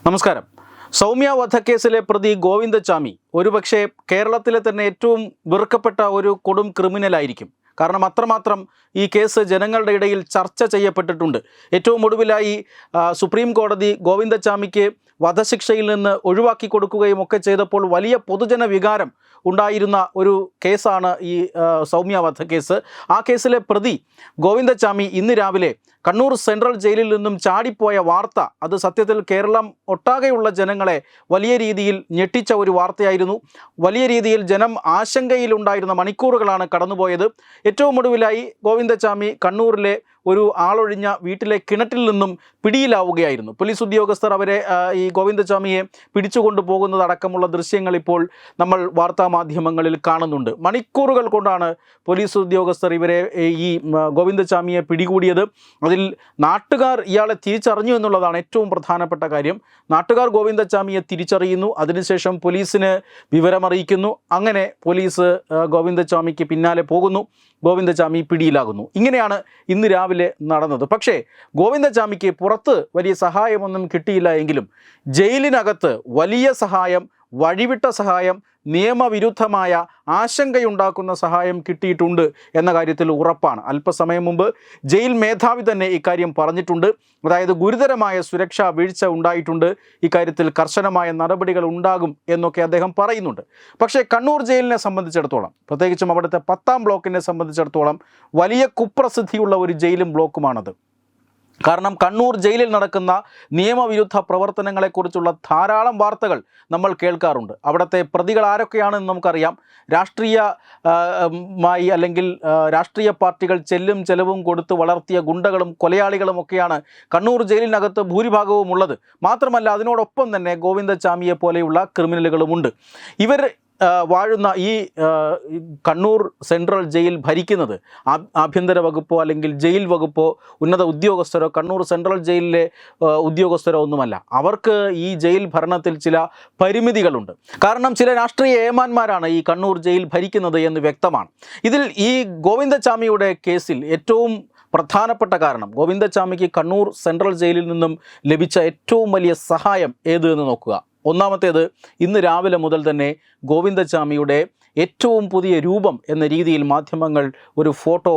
നമസ്കാരം. സൗമ്യ വധക്കേസിലെ പ്രതി ഗോവിന്ദച്ചാമി ഒരുപക്ഷെ കേരളത്തിലെ തന്നെ ഏറ്റവും വെറുക്കപ്പെട്ട ഒരു കൊടും ക്രിമിനലായിരിക്കും. കാരണം അത്രമാത്രം ഈ കേസ് ജനങ്ങളുടെ ഇടയിൽ ചർച്ച ചെയ്യപ്പെട്ടിട്ടുണ്ട്. ഏറ്റവും ഒടുവിലായി സുപ്രീം കോടതി ഗോവിന്ദച്ചാമിക്ക് വധശിക്ഷയിൽ നിന്ന് ഒഴിവാക്കി കൊടുക്കുകയും ഒക്കെ ചെയ്തപ്പോൾ വലിയ പൊതുജന വികാരം ഉണ്ടായിരുന്ന ഒരു കേസാണ് ഈ സൗമ്യ വധക്കേസ്. ആ കേസിലെ പ്രതി ഗോവിന്ദച്ചാമി ഇന്ന് രാവിലെ കണ്ണൂർ സെൻട്രൽ ജയിലിൽ നിന്നും ചാടിപ്പോയ വാർത്ത അത് സത്യത്തിൽ കേരളം ഒട്ടാകെയുള്ള ജനങ്ങളെ വലിയ രീതിയിൽ ഞെട്ടിച്ച ഒരു വാർത്തയായിരുന്നു. വലിയ രീതിയിൽ ജനം ആശങ്കയിലുണ്ടായിരുന്ന മണിക്കൂറുകളാണ് കടന്നുപോയത്. ഏറ്റവും ഒടുവിലായി ഗോവിന്ദച്ചാമി കണ്ണൂരിലെ ഒരു ആളൊഴിഞ്ഞ വീട്ടിലെ കിണറ്റിൽ നിന്നും പിടിയിലാവുകയായിരുന്നു. പോലീസ് ഉദ്യോഗസ്ഥർ അവരെ ഈ ഗോവിന്ദച്ചാമിയെ പിടിച്ചുകൊണ്ടു പോകുന്നതടക്കമുള്ള ദൃശ്യങ്ങൾ ഇപ്പോൾ നമ്മൾ വാർത്താമാധ്യമങ്ങളിൽ കാണുന്നുണ്ട്. മണിക്കൂറുകൾ കൊണ്ടാണ് പോലീസ് ഉദ്യോഗസ്ഥർ ഇവരെ ഈ ഗോവിന്ദച്ചാമിയെ പിടികൂടിയത്. അതിൽ നാട്ടുകാർ ഇയാളെ തിരിച്ചറിഞ്ഞു എന്നുള്ളതാണ് ഏറ്റവും പ്രധാനപ്പെട്ട കാര്യം. നാട്ടുകാർ ഗോവിന്ദച്ചാമിയെ തിരിച്ചറിയുന്നു, അതിനുശേഷം പോലീസിന് വിവരമറിയിക്കുന്നു. അങ്ങനെ പോലീസ് ഗോവിന്ദച്ചാമിക്ക് പിന്നാലെ പോകുന്നു. ഗോവിന്ദച്ചാമി പിടിയിലാകുന്നു. ഇങ്ങനെയാണ് ഇന്ന് രാവിലെ നടന്നത്. പക്ഷേ ഗോവിന്ദച്ചാമിക്ക് പുറത്ത് വലിയ സഹായമൊന്നും കിട്ടിയില്ല എങ്കിലും ജയിലിനകത്ത് വലിയ സഹായം, വഴിവിട്ട സഹായം, നിയമവിരുദ്ധമായ ആശങ്കയുണ്ടാക്കുന്ന സഹായം കിട്ടിയിട്ടുണ്ട് എന്ന കാര്യത്തിൽ ഉറപ്പാണ്. അല്പസമയം മുമ്പ് ജയിൽ മേധാവി തന്നെ ഇക്കാര്യം പറഞ്ഞിട്ടുണ്ട്. അതായത് ഗുരുതരമായ സുരക്ഷാ വീഴ്ച ഉണ്ടായിട്ടുണ്ട്, ഇക്കാര്യത്തിൽ കർശനമായ നടപടികൾ ഉണ്ടാകും എന്നൊക്കെ അദ്ദേഹം പറയുന്നുണ്ട്. പക്ഷേ കണ്ണൂർ ജയിലിനെ സംബന്ധിച്ചിടത്തോളം, പ്രത്യേകിച്ചും അവിടുത്തെ 10ാം ബ്ലോക്കിനെ സംബന്ധിച്ചിടത്തോളം വലിയ കുപ്രസിദ്ധിയുള്ള ഒരു ജയിലും ബ്ലോക്കുമാണത്. കാരണം കണ്ണൂർ ജയിലിൽ നടക്കുന്ന നിയമവിരുദ്ധ പ്രവർത്തനങ്ങളെക്കുറിച്ചുള്ള ധാരാളം വാർത്തകൾ നമ്മൾ കേൾക്കാറുണ്ട്. അവിടുത്തെ പ്രതികൾ ആരൊക്കെയാണെന്ന് നമുക്കറിയാം. രാഷ്ട്രീയമായി അല്ലെങ്കിൽ രാഷ്ട്രീയ പാർട്ടികൾ ചെല്ലും ചെലവും കൊടുത്ത് വളർത്തിയ ഗുണ്ടകളും കൊലയാളികളും ഒക്കെയാണ് കണ്ണൂർ ജയിലിനകത്ത് ഭൂരിഭാഗവും ഉള്ളത്. മാത്രമല്ല അതിനോടൊപ്പം തന്നെ ഗോവിന്ദച്ചാമിയെ പോലെയുള്ള ക്രിമിനലുകളുമുണ്ട്. ഇവർ വാഴുന്ന ഈ കണ്ണൂർ സെൻട്രൽ ജയിൽ ഭരിക്കുന്നത് ആഭ്യന്തര വകുപ്പോ അല്ലെങ്കിൽ ജയിൽ വകുപ്പോ ഉന്നത ഉദ്യോഗസ്ഥരോ കണ്ണൂർ സെൻട്രൽ ജയിലിലെ ഉദ്യോഗസ്ഥരോ ഒന്നുമല്ല. അവർക്ക് ഈ ജയിൽ ഭരണത്തിൽ ചില പരിമിതികളുണ്ട്. കാരണം ചില രാഷ്ട്രീയ ഏമാന്മാരാണ് ഈ കണ്ണൂർ ജയിൽ ഭരിക്കുന്നത് എന്ന് വ്യക്തമാണ്. ഇതിൽ ഈ ഗോവിന്ദച്ചാമിയുടെ കേസിൽ ഏറ്റവും പ്രധാനപ്പെട്ട കാരണം ഗോവിന്ദച്ചാമിക്ക് കണ്ണൂർ സെൻട്രൽ ജയിലിൽ നിന്നും ലഭിച്ച ഏറ്റവും വലിയ സഹായം ഏത് എന്ന് നോക്കുക. ഒന്നാമത്തേത്, ഇന്ന് രാവിലെ മുതൽ തന്നെ ഗോവിന്ദച്ചാമിയുടെ ഏറ്റവും പുതിയ രൂപം എന്ന രീതിയിൽ മാധ്യമങ്ങൾ ഒരു ഫോട്ടോ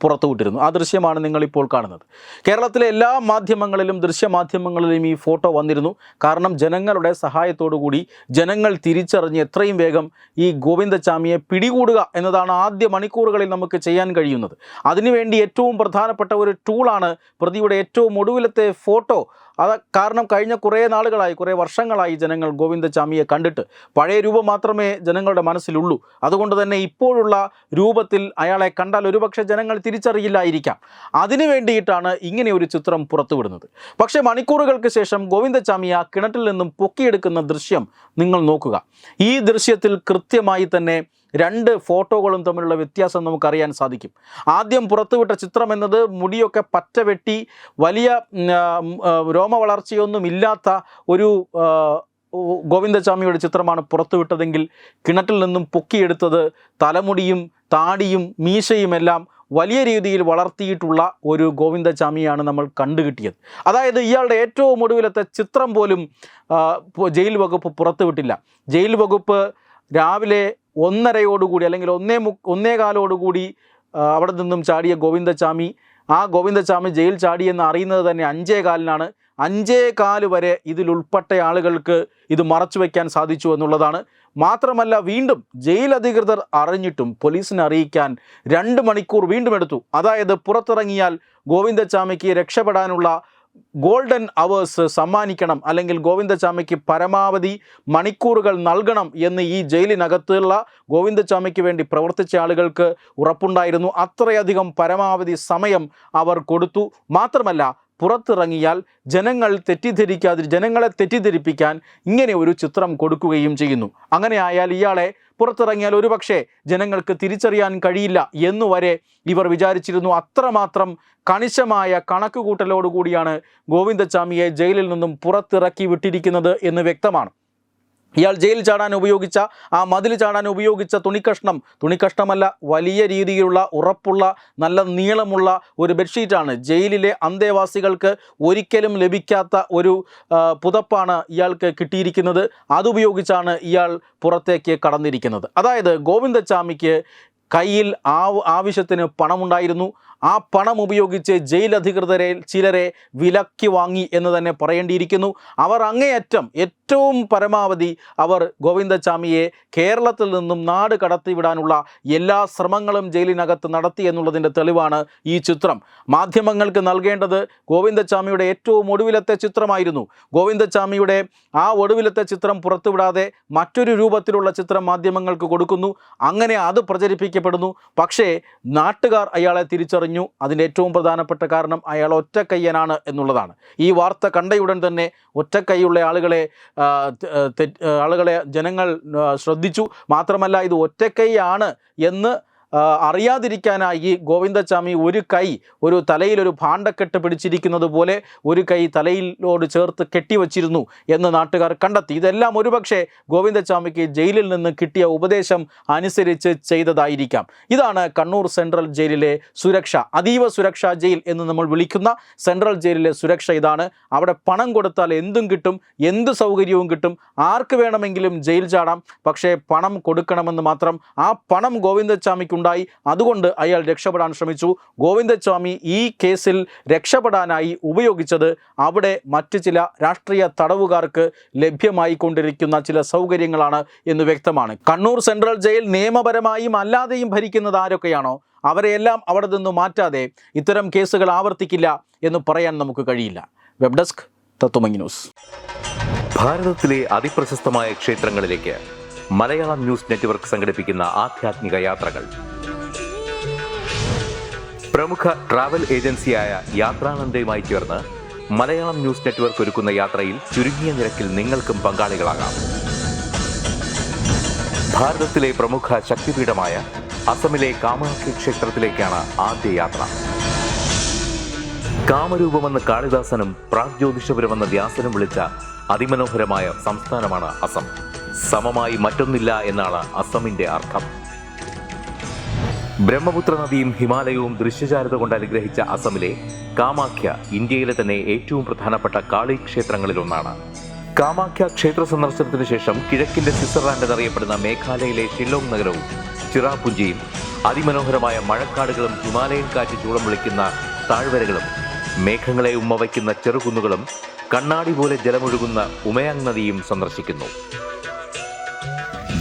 പുറത്തുവിട്ടിരുന്നു. ആ ദൃശ്യമാണ് നിങ്ങളിപ്പോൾ കാണുന്നത്. കേരളത്തിലെ എല്ലാ മാധ്യമങ്ങളിലും ദൃശ്യമാധ്യമങ്ങളിലും ഈ ഫോട്ടോ വന്നിരുന്നു. കാരണം ജനങ്ങളുടെ സഹായത്തോടുകൂടി ജനങ്ങൾ തിരിച്ചറിഞ്ഞ് എത്രയും വേഗം ഈ ഗോവിന്ദച്ചാമിയെ പിടികൂടുക എന്നതാണ് ആദ്യ മണിക്കൂറുകളിൽ നമുക്ക് ചെയ്യാൻ കഴിയുന്നത്. അതിനുവേണ്ടി ഏറ്റവും പ്രധാനപ്പെട്ട ഒരു ടൂളാണ് പ്രതിയുടെ ഏറ്റവും ഒടുവിലത്തെ ഫോട്ടോ. കാരണം കഴിഞ്ഞ കുറേ നാളുകളായി, കുറേ വർഷങ്ങളായി ജനങ്ങൾ ഗോവിന്ദച്ചാമിയെ കണ്ടിട്ട് പഴയ രൂപം മാത്രമേ ജനങ്ങളുടെ മനസ്സിലുള്ളൂ. അതുകൊണ്ട് തന്നെ ഇപ്പോഴുള്ള രൂപത്തിൽ അയാളെ കണ്ടാൽ ഒരുപക്ഷെ ജനങ്ങൾ തിരിച്ചറിയില്ലായിരിക്കാം. അതിനു വേണ്ടിയിട്ടാണ് ഇങ്ങനെ ഒരു ചിത്രം പുറത്തുവിടുന്നത്. പക്ഷേ മണിക്കൂറുകൾക്ക് ശേഷം ഗോവിന്ദച്ചാമി ആ കിണറ്റിൽ നിന്നും പൊക്കിയെടുക്കുന്ന ദൃശ്യം നിങ്ങൾ നോക്കുക. ഈ ദൃശ്യത്തിൽ കൃത്യമായി തന്നെ രണ്ട് ഫോട്ടോകളും തമ്മിലുള്ള വ്യത്യാസം നമുക്കറിയാൻ സാധിക്കും. ആദ്യം പുറത്തുവിട്ട ചിത്രം എന്നത് മുടിയൊക്കെ പറ്റ വെട്ടി വലിയ രോമവളർച്ചയൊന്നുമില്ലാത്ത ഒരു ഗോവിന്ദച്ചാമിയുടെ ചിത്രമാണ് പുറത്തുവിട്ടതെങ്കിൽ കിണറ്റിൽ നിന്നും പൊക്കിയെടുത്തത് തലമുടിയും താടിയും മീശയുമെല്ലാം വലിയ രീതിയിൽ വളർത്തിയിട്ടുള്ള ഒരു ഗോവിന്ദച്ചാമിയാണ് നമ്മൾ കണ്ടുകിട്ടിയത്. അതായത് ഇയാളുടെ ഏറ്റവും ഒടുവിലത്തെ ചിത്രം പോലും ജയിൽ വകുപ്പ് പുറത്തുവിട്ടില്ല. ജയിൽ വകുപ്പ് രാവിലെ 1:30 അല്ലെങ്കിൽ 1:15 അവിടെ നിന്നും ചാടിയ ഗോവിന്ദച്ചാമി, ആ ഗോവിന്ദച്ചാമി ജയിൽ ചാടിയെന്ന് അറിയുന്നത് തന്നെ 5:15 5:15 വരെ ഇതിലുൾപ്പെട്ട ആളുകൾക്ക് ഇത് മറച്ചു വയ്ക്കാൻ സാധിച്ചു എന്നുള്ളതാണ്. മാത്രമല്ല വീണ്ടും ജയിൽ അധികൃതർ അറിഞ്ഞിട്ടും പോലീസിനെ അറിയിക്കാൻ 2 മണിക്കൂർ വീണ്ടും എടുത്തു. അതായത് പുറത്തിറങ്ങിയാൽ ഗോവിന്ദച്ചാമിക്ക് രക്ഷപ്പെടാനുള്ള ഗോൾഡൻ അവേഴ്സ് സമ്മാനിക്കണം, അല്ലെങ്കിൽ ഗോവിന്ദച്ചാമിക്ക് പരമാവധി മണിക്കൂറുകൾ നൽകണം എന്ന് ഈ ജയിലിനകത്തുള്ള ഗോവിന്ദച്ചാമിക്ക് വേണ്ടി പ്രവർത്തിച്ച ആളുകൾക്ക് ഉറപ്പുണ്ടായിരുന്നു. അത്രയധികം പരമാവധി സമയം അവർ കൊടുത്തു. മാത്രമല്ല പുറത്തിറങ്ങിയാൽ ജനങ്ങളെ തെറ്റിദ്ധരിപ്പിക്കാൻ ഇങ്ങനെ ഒരു ചിത്രം കൊടുക്കുകയും ചെയ്യുന്നു. അങ്ങനെ ആയാൽ ഇയാളെ പുറത്തിറങ്ങിയാൽ ഒരുപക്ഷെ ജനങ്ങൾക്ക് തിരിച്ചറിയാൻ കഴിയില്ല എന്നുവരെ ഇവർ വിചാരിച്ചിരുന്നു. അത്രമാത്രം കണിശമായ കണക്കുകൂട്ടലോടുകൂടിയാണ് ഗോവിന്ദച്ചാമിയെ ജയിലിൽ നിന്നും പുറത്തിറക്കി വിട്ടിരിക്കുന്നത് എന്ന് വ്യക്തമാണ്. ഇയാൾ ജയിൽ ചാടാൻ ഉപയോഗിച്ച ആ മതിൽ ചാടാൻ ഉപയോഗിച്ച തുണിക്കഷ്ണമല്ല, വലിയ രീതിയിലുള്ള ഉറപ്പുള്ള നല്ല നീളമുള്ള ഒരു ബെഡ്ഷീറ്റാണ്. ജയിലിലെ അന്തേവാസികൾക്ക് ഒരിക്കലും ലഭിക്കാത്ത ഒരു പുതപ്പാണ് ഇയാൾക്ക് കിട്ടിയിരിക്കുന്നത്. അതുപയോഗിച്ചാണ് ഇയാൾ പുറത്തേക്ക് കടന്നിരിക്കുന്നത്. അതായത് ഗോവിന്ദച്ചാമിക്ക് കയ്യിൽ ആവശ്യത്തിന് പണമുണ്ടായിരുന്നു. ആ പണം ഉപയോഗിച്ച് ജയിൽ അധികൃതരെ ചിലരെ വിലക്കി വാങ്ങി എന്ന് തന്നെ പറയേണ്ടിയിരിക്കുന്നു. അവർ അങ്ങേയറ്റം ഏറ്റവും പരമാവധി അവർ ഗോവിന്ദച്ചാമിയെ കേരളത്തിൽ നിന്നും നാട് കടത്തിവിടാനുള്ള എല്ലാ ശ്രമങ്ങളും ജയിലിനകത്ത് നടത്തി എന്നുള്ളതിൻ്റെ തെളിവാണ് ഈ ചിത്രം. മാധ്യമങ്ങൾക്ക് നൽകേണ്ടത് ഗോവിന്ദച്ചാമിയുടെ ഏറ്റവും ഒടുവിലത്തെ ചിത്രമായിരുന്നു. ഗോവിന്ദച്ചാമിയുടെ ആ ഒടുവിലത്തെ ചിത്രം പുറത്തുവിടാതെ മറ്റൊരു രൂപത്തിലുള്ള ചിത്രം മാധ്യമങ്ങൾക്ക് കൊടുക്കുന്നു. അങ്ങനെ അത് പ്രചരിപ്പിക്കപ്പെടുന്നു. പക്ഷേ നാട്ടുകാർ അയാളെ തിരിച്ചറിഞ്ഞു. അതിൻ്റെ ഏറ്റവും പ്രധാനപ്പെട്ട കാരണം അയാൾ ഒറ്റക്കയ്യനാണ് എന്നുള്ളതാണ്. ഈ വാർത്ത കണ്ടയുടൻ തന്നെ ഒറ്റക്കൈയുള്ള ആളുകളെ ജനങ്ങൾ ശ്രദ്ധിച്ചു. മാത്രമല്ല, ഇത് ഒറ്റക്കൈയാണ് എന്ന് അറിയാതിരിക്കാനായി ഗോവിന്ദച്ചാമി ഒരു തലയിലൊരു ഭാണ്ഡക്കെട്ട് പിടിച്ചിരിക്കുന്നത് പോലെ ഒരു കൈ തലയിലോട് ചേർത്ത് കെട്ടിവച്ചിരുന്നു എന്ന് നാട്ടുകാർ കണ്ടെത്തി. ഇതെല്ലാം ഒരുപക്ഷെ ഗോവിന്ദച്ചാമിക്ക് ജയിലിൽ നിന്ന് കിട്ടിയ ഉപദേശം അനുസരിച്ച് ചെയ്തതായിരിക്കാം. ഇതാണ് കണ്ണൂർ സെൻട്രൽ ജയിലിലെ സുരക്ഷ. അതീവ സുരക്ഷാ ജയിൽ എന്ന് നമ്മൾ വിളിക്കുന്ന സെൻട്രൽ ജയിലിലെ സുരക്ഷ ഇതാണ്. അവിടെ പണം കൊടുത്താൽ എന്തും കിട്ടും, എന്ത് സൗകര്യവും കിട്ടും, ആർക്ക് വേണമെങ്കിലും ജയിൽ ചാടാം. പക്ഷേ പണം കൊടുക്കണമെന്ന് മാത്രം. ആ പണം ഗോവിന്ദച്ചാമിക്ക് ഉണ്ടായി. അതുകൊണ്ട് അയാൾ രക്ഷപ്പെടാൻ ശ്രമിച്ചു. ഗോവിന്ദച്ചാമി ഈ കേസിൽ രക്ഷപ്പെടാനായി ഉപയോഗിച്ചത് അവിടെ മറ്റ് ചില രാഷ്ട്രീയ തടവുകാർക്ക് ലഭ്യമായി കൊണ്ടിരിക്കുന്ന ചില സൗകര്യങ്ങളാണ് എന്ന് വ്യക്തമാണ്. കണ്ണൂർ സെൻട്രൽ ജയിൽ നിയമപരമായും അല്ലാതെയും ഭരിക്കുന്നത് ആരൊക്കെയാണോ അവരെയെല്ലാം അവിടെ നിന്ന് മാറ്റാതെ ഇത്തരം കേസുകൾ ആവർത്തിക്കില്ല എന്ന് പറയാൻ നമുക്ക് കഴിയില്ല. Web desk Tatwamayi news. ഭാരതത്തിലെ അതിപ്രശസ്തമായ ക്ഷേത്രങ്ങളിലേക്ക് മലയാളം ന്യൂസ് നെറ്റ്വർക്ക് സംഘടിപ്പിക്കുന്ന ആധ്യാത്മിക യാത്രകൾ. പ്രമുഖ ട്രാവൽ ഏജൻസിയായ യാത്രാനന്ദയുമായി ചേർന്ന് മലയാളം ന്യൂസ് നെറ്റ്വർക്ക് ഒരുക്കുന്ന യാത്രയിൽ ചുരുങ്ങിയ നിരക്കിൽ നിങ്ങൾക്കും പങ്കാളികളാകാം. ഭാരതത്തിലെ പ്രമുഖ ശക്തിപീഠമായ അസമിലെ കാമാഖ്യ ക്ഷേത്രത്തിലേക്കാണ് ആദ്യ യാത്ര. കാമരൂപമെന്ന് കാളിദാസനും പ്രാഗ്ജ്യോതിഷപുരമെന്ന് വ്യാസനും വിളിച്ച അതിമനോഹരമായ സംസ്ഥാനമാണ് അസം. സമമായി മറ്റൊന്നില്ല എന്നാണ് അസമിന്റെ അർത്ഥം. ബ്രഹ്മപുത്ര നദിയും ഹിമാലയവും ദൃശ്യചാരുത കൊണ്ട് അനുഗ്രഹിച്ച അസമിലെ കാമാഖ്യ ഇന്ത്യയിലെ തന്നെ ഏറ്റവും പ്രധാനപ്പെട്ട കാളി ക്ഷേത്രങ്ങളിലൊന്നാണ്. കാമാഖ്യ ക്ഷേത്ര സന്ദർശനത്തിന് ശേഷം കിഴക്കിന്റെ സ്വിറ്റ്സർലാൻഡ് എന്നറിയപ്പെടുന്ന മേഘാലയയിലെ ഷില്ലോങ് നഗരവും ചിറാപുഞ്ചിയും അതിമനോഹരമായ മഴക്കാടുകളും ഹിമാലയൻ കാറ്റ് ചൂളം വിളിക്കുന്ന താഴ്വരകളും മേഘങ്ങളെ ഉമ്മവയ്ക്കുന്ന ചെറുകുന്നുകളും കണ്ണാടി പോലെ ജലമൊഴുകുന്ന ഉമയാങ് നദിയും സന്ദർശിക്കുന്നു.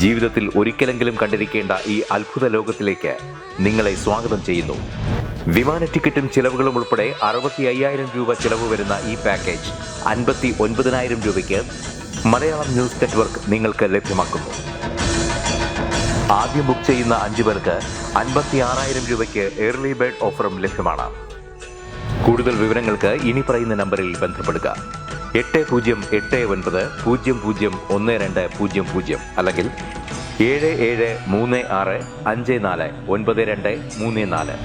ജീവിതത്തിൽ ഒരിക്കലെങ്കിലും കണ്ടിരിക്കേണ്ട ഈ അത്ഭുത ലോകത്തിലേക്ക് നിങ്ങളെ സ്വാഗതം ചെയ്യുന്നു. വിമാന ടിക്കറ്റും ചിലവുകളും ഉൾപ്പെടെ 65,000 രൂപ ചിലവ് വരുന്ന ഈ പാക്കേജ് 59,000 രൂപയ്ക്ക് മലയാളം ന്യൂസ് നെറ്റ്വർക്ക് നിങ്ങൾക്ക് ലഭ്യമാക്കുന്നു. ആദ്യം ബുക്ക് ചെയ്യുന്ന 5 പേർക്ക് 56,000 രൂപയ്ക്ക് ഏർലി ബേർഡ് ഓഫറും ലഭ്യമാണ്. കൂടുതൽ വിവരങ്ങൾക്ക് ഇനി പറയുന്ന നമ്പറിൽ ബന്ധപ്പെടുക. 8089001200 അല്ലെങ്കിൽ 7736549234.